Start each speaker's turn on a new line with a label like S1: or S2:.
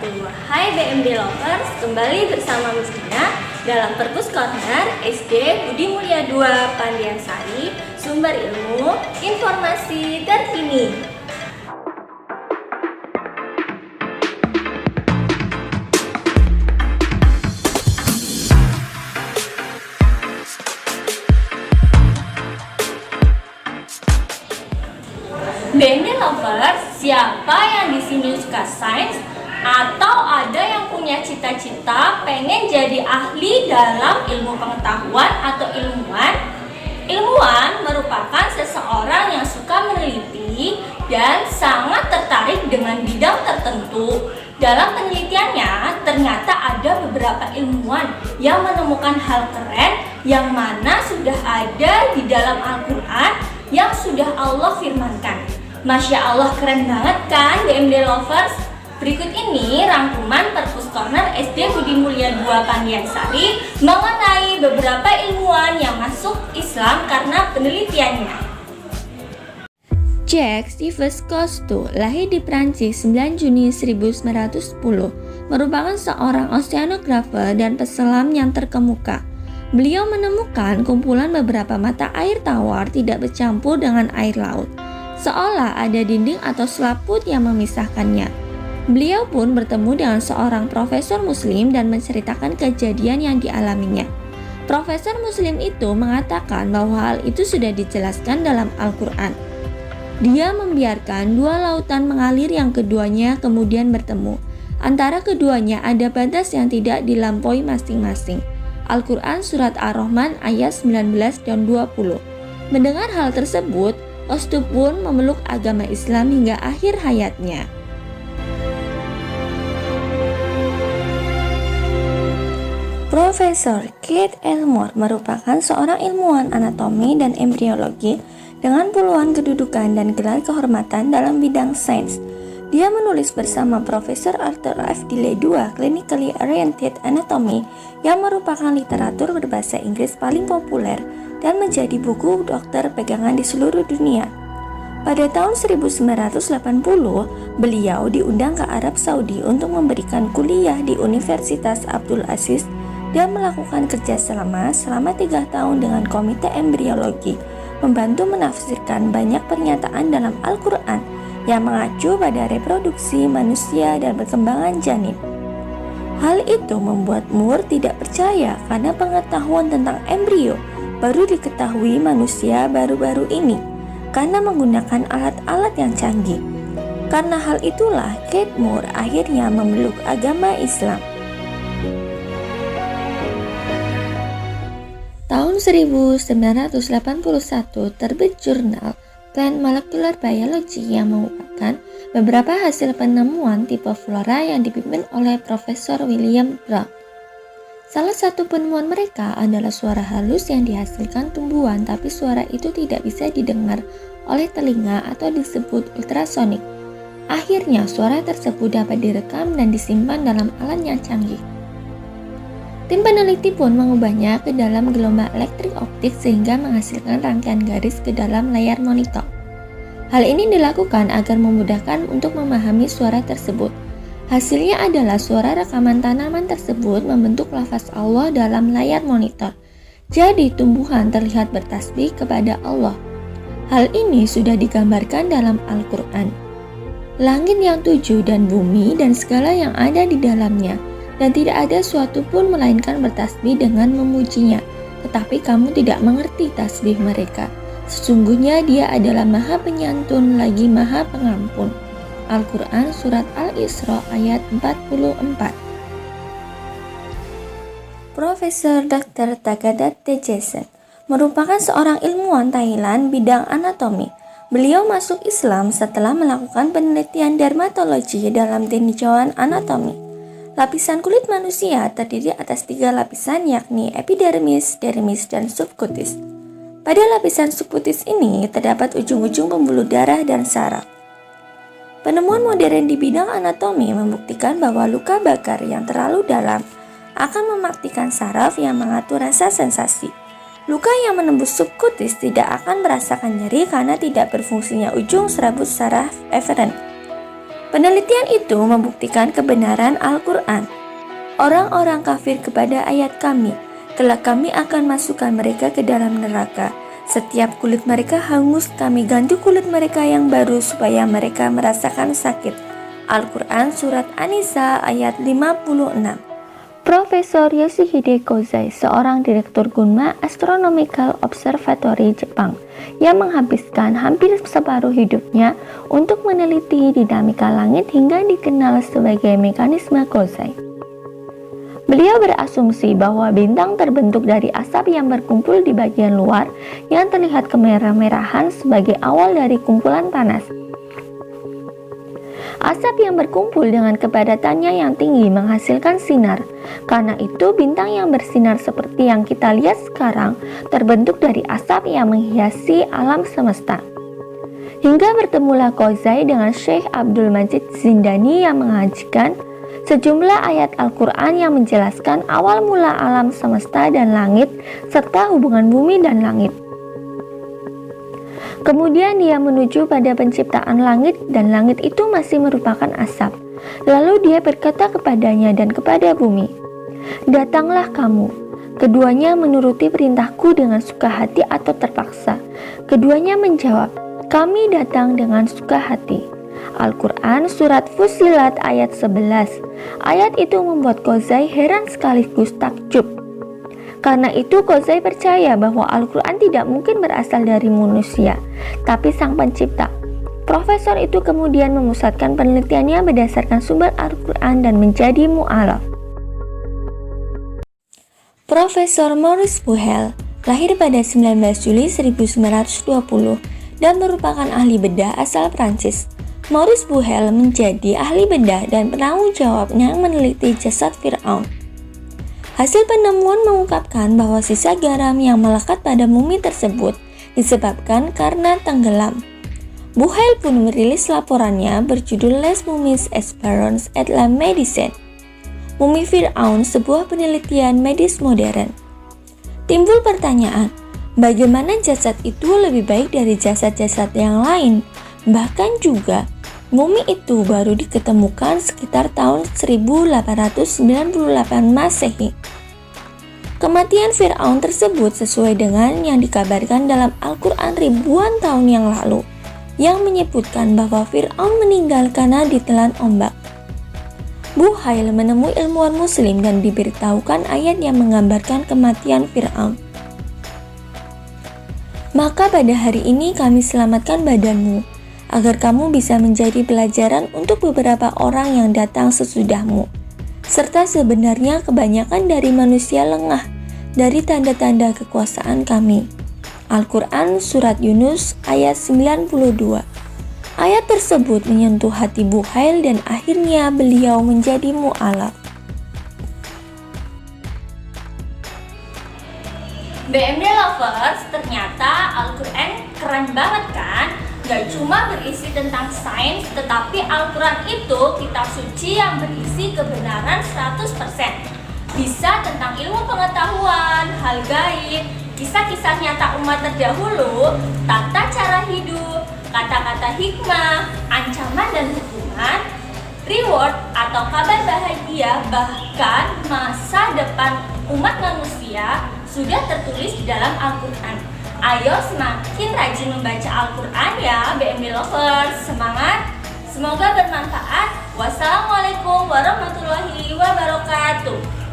S1: wabarakatuh. Hai BMD Lovers, kembali bersama Miss Dina dalam Perpus Corner SD Budi Mulia 2 Pandiasari, sumber ilmu, informasi terkini. BMD Lovers, siapa yang di sini suka sains atau ada yang punya cita-cita pengen jadi ahli dalam ilmu pengetahuan atau ilmuwan? Ilmuwan merupakan seseorang yang suka meneliti dan sangat tertarik dengan bidang tertentu. Dalam penelitiannya, ternyata ada beberapa ilmuwan yang menemukan hal keren yang mana sudah ada di dalam Al-Quran yang sudah Allah firmankan. Masya Allah, keren banget kan BMD Lovers? Berikut ini rangkuman Perpus Corner SD Budi Mulia 2 Pandiasari mengenai beberapa ilmuwan yang masuk Islam karena penelitiannya.
S2: Jacques-Yves Cousteau lahir di Prancis 9 Juni 1910, merupakan seorang oceanografer dan peselam yang terkemuka. Beliau menemukan kumpulan beberapa mata air tawar tidak bercampur dengan air laut, seolah ada dinding atau selaput yang memisahkannya. Beliau pun bertemu dengan seorang profesor muslim dan menceritakan kejadian yang dialaminya. Profesor muslim itu mengatakan bahwa hal itu sudah dijelaskan dalam Al-Quran. Dia membiarkan dua lautan mengalir yang keduanya kemudian bertemu. Antara keduanya ada batas yang tidak dilampaui masing-masing. Al-Quran Surat Ar-Rahman ayat 19 dan 20. Mendengar hal tersebut, Cousteau pun memeluk agama Islam hingga akhir hayatnya. Profesor Keith Elmore merupakan seorang ilmuwan anatomi dan embriologi dengan puluhan kedudukan dan gelar kehormatan dalam bidang sains. Dia menulis bersama Profesor Arthur F. Dilley II Clinically Oriented Anatomy yang merupakan literatur berbahasa Inggris paling populer dan menjadi buku dokter pegangan di seluruh dunia. Pada tahun 1980, beliau diundang ke Arab Saudi untuk memberikan kuliah di Universitas Abdul Aziz dan melakukan kerja selama 3 tahun dengan Komite Embriologi, membantu menafsirkan banyak pernyataan dalam Al-Quran yang mengacu pada reproduksi manusia dan perkembangan janin. Hal itu membuat Moore tidak percaya karena pengetahuan tentang embrio baru diketahui manusia baru-baru ini karena menggunakan alat-alat yang canggih. Karena hal itulah Keith Moore akhirnya memeluk agama Islam. Tahun 1981 terbit jurnal Plant Molecular Biology yang mengungkapkan beberapa hasil penemuan tipe flora yang dipimpin oleh Profesor William Brown. Salah satu penemuan mereka adalah suara halus yang dihasilkan tumbuhan, tapi suara itu tidak bisa didengar oleh telinga atau disebut ultrasonik. Akhirnya suara tersebut dapat direkam dan disimpan dalam alat yang canggih. Tim peneliti pun mengubahnya ke dalam gelombang elektrik optik sehingga menghasilkan rangkaian garis ke dalam layar monitor. Hal ini dilakukan agar memudahkan untuk memahami suara tersebut. Hasilnya adalah suara rekaman tanaman tersebut membentuk lafaz Allah dalam layar monitor. Jadi tumbuhan terlihat bertasbih kepada Allah. Hal ini sudah digambarkan dalam Al-Quran. Langit yang 7 dan bumi dan segala yang ada di dalamnya, dan tidak ada suatu pun melainkan bertasbih dengan memujinya. Tetapi kamu tidak mengerti tasbih mereka. Sesungguhnya dia adalah maha penyantun lagi maha pengampun. Al-Quran Surat Al-Isra ayat 44. Profesor Dr. Tagadat Tejason merupakan seorang ilmuwan Thailand bidang anatomi. Beliau masuk Islam setelah melakukan penelitian dermatologi dalam tinjauan anatomi. Lapisan kulit manusia terdiri atas 3 lapisan, yakni epidermis, dermis, dan subkutis. Pada lapisan subkutis ini terdapat ujung-ujung pembuluh darah dan saraf. Penemuan modern di bidang anatomi membuktikan bahwa luka bakar yang terlalu dalam akan mematikan saraf yang mengatur rasa sensasi. Luka yang menembus subkutis tidak akan merasakan nyeri karena tidak berfungsinya ujung serabut saraf eferen. Penelitian itu membuktikan kebenaran Al-Quran. Orang-orang kafir kepada ayat kami, kelak kami akan masukkan mereka ke dalam neraka. Setiap kulit mereka hangus, kami ganti kulit mereka yang baru supaya mereka merasakan sakit. Al-Quran Surat An-Nisa ayat 56. Profesor Yoshihide Kozai, seorang direktur Gunma Astronomical Observatory Jepang, yang menghabiskan hampir separuh hidupnya untuk meneliti dinamika langit hingga dikenal sebagai mekanisme Kozai. Beliau berasumsi bahwa bintang terbentuk dari asap yang berkumpul di bagian luar yang terlihat kemerah-merahan sebagai awal dari kumpulan panas. Asap yang berkumpul dengan kepadatannya yang tinggi menghasilkan sinar. Karena itu bintang yang bersinar seperti yang kita lihat sekarang terbentuk dari asap yang menghiasi alam semesta. Hingga bertemulah Kozai dengan Syekh Abdul Majid Zindani yang mengajikan sejumlah ayat Al-Quran yang menjelaskan awal mula alam semesta dan langit serta hubungan bumi dan langit. Kemudian dia menuju pada penciptaan langit dan langit itu masih merupakan asap. Lalu dia berkata kepadanya dan kepada bumi, "Datanglah kamu." Keduanya menuruti perintahku dengan suka hati atau terpaksa. Keduanya menjawab, "Kami datang dengan suka hati." Al-Quran Surat Fussilat ayat 11. Ayat itu membuat Kozai heran sekaligus takjub. Karena itu Kozai percaya bahwa Al-Quran tidak mungkin berasal dari manusia, tapi sang pencipta. Profesor itu kemudian memusatkan penelitiannya berdasarkan sumber Al-Quran dan menjadi mu'alaf. Profesor Maurice Buhel lahir pada 19 Juli 1920 dan merupakan ahli bedah asal Prancis. Maurice Buhel menjadi ahli bedah dan penanggung jawab yang meneliti jasad Fir'aun. Hasil penemuan mengungkapkan bahwa sisa garam yang melekat pada mumi tersebut disebabkan karena tenggelam. Buhel pun merilis laporannya berjudul Les Mummies Esperance et la Médecine, Mumi Fir'aun, sebuah penelitian medis modern. Timbul pertanyaan, bagaimana jasad itu lebih baik dari jasad-jasad yang lain? Bahkan juga, mumi itu baru diketemukan sekitar tahun 1898 Masehi. Kematian Fir'aun tersebut sesuai dengan yang dikabarkan dalam Al-Quran ribuan tahun yang lalu, yang menyebutkan bahwa Fir'aun meninggal karena ditelan ombak. Buhail menemui ilmuwan muslim dan diberitahukan ayat yang menggambarkan kematian Fir'aun. Maka pada hari ini kami selamatkan badanmu, agar kamu bisa menjadi pelajaran untuk beberapa orang yang datang sesudahmu. Serta sebenarnya kebanyakan dari manusia lengah dari tanda-tanda kekuasaan kami. Al-Quran Surat Yunus ayat 92. Ayat tersebut menyentuh hati Buhail dan akhirnya beliau menjadi mu'alaf.
S1: BMD Lovers, ternyata Al-Quran keren banget kan? Gak cuma berisi tentang sains, tetapi Al-Quran itu kitab suci yang berisi kebenaran 100%. Bisa tentang ilmu pengetahuan, hal gaib, kisah-kisah nyata umat terdahulu, tata cara hidup, kata-kata hikmah, ancaman dan hukuman, reward atau kabar bahagia, bahkan masa depan umat manusia sudah tertulis di dalam Al-Quran. Ayo semakin rajin membaca Al-Quran ya BMD Lovers, semangat, semoga bermanfaat. Wassalamualaikum warahmatullahi wabarakatuh.